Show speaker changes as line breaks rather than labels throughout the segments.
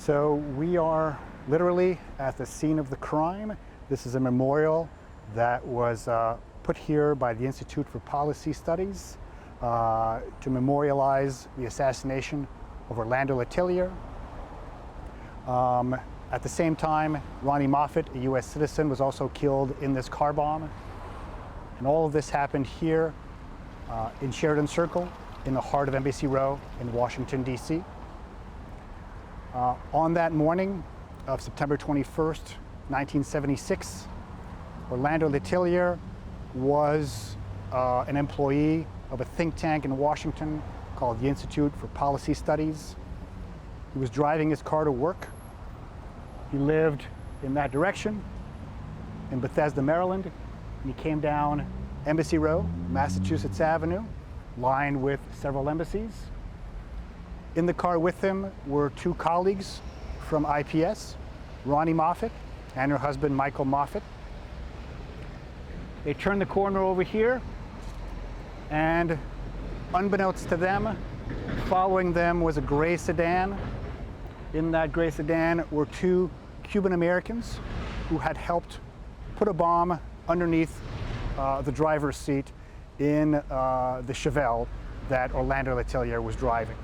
So we are literally at the scene of the crime. This is a memorial that was put here by the Institute for Policy Studies to memorialize the assassination of Orlando Letelier. At the same time, Ronnie Moffitt, a U.S. citizen, was also killed in this car bomb. And all of this happened here in Sheridan Circle, in the heart of Embassy Row in Washington, D.C. On that morning of September 21st, 1976, Orlando Letelier was an employee of a think tank in Washington called the Institute for Policy Studies. He was driving his car to work. He lived in that direction, in Bethesda, Maryland, and he came down Embassy Row, Massachusetts Avenue, lined with several embassies. In the car with him were two colleagues from IPS, Ronnie Moffitt and her husband, Michael Moffitt. They turned the corner over here, and unbeknownst to them, following them was a gray sedan. In that gray sedan were two Cuban Americans who had helped put a bomb underneath the driver's seat in the Chevelle that Orlando Letelier was driving.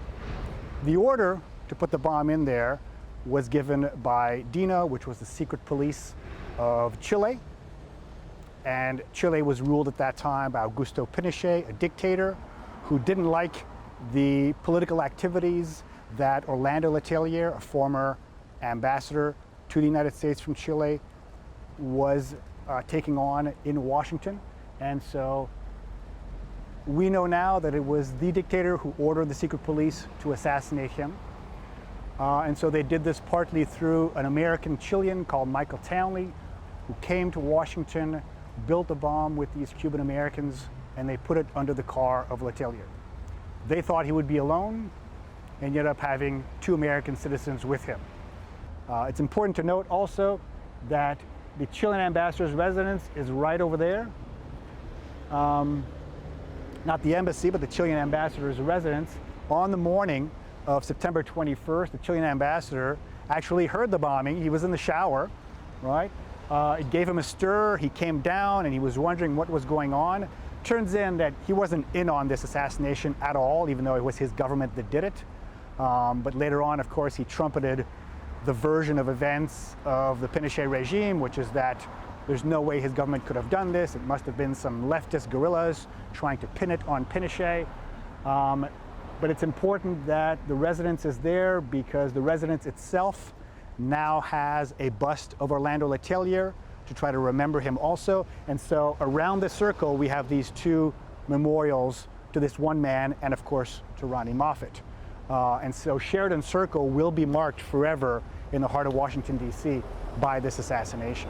The order to put the bomb in there was given by DINA, which was the secret police of Chile. And Chile was ruled at that time by Augusto Pinochet, a dictator who didn't like the political activities that Orlando Letelier, a former ambassador to the United States from Chile, was taking on in Washington. And so we know now that it was the dictator who ordered the secret police to assassinate him. And so they did this partly through an American Chilean called Michael Townley, who came to Washington, built a bomb with these Cuban Americans, and they put it under the car of Letelier. They thought he would be alone, and ended up having two American citizens with him. It's important to note also that the Chilean ambassador's residence is right over there. Not the embassy, but the Chilean ambassador's residence. On the morning of September 21st, the Chilean ambassador actually heard the bombing. He was in the shower, right? It gave him a stir. He came down and he was wondering what was going on. Turns in that he wasn't in on this assassination at all, even though it was his government that did it. But later on, of course, he trumpeted the version of events of the Pinochet regime, which is that there's no way his government could have done this. It must have been some leftist guerrillas trying to pin it on Pinochet. But it's important that the residence is there because the residence itself now has a bust of Orlando Letelier to try to remember him also. And so around the circle, we have these two memorials to this one man and, of course, to Ronnie Moffitt. And so Sheridan Circle will be marked forever in the heart of Washington, D.C. by this assassination.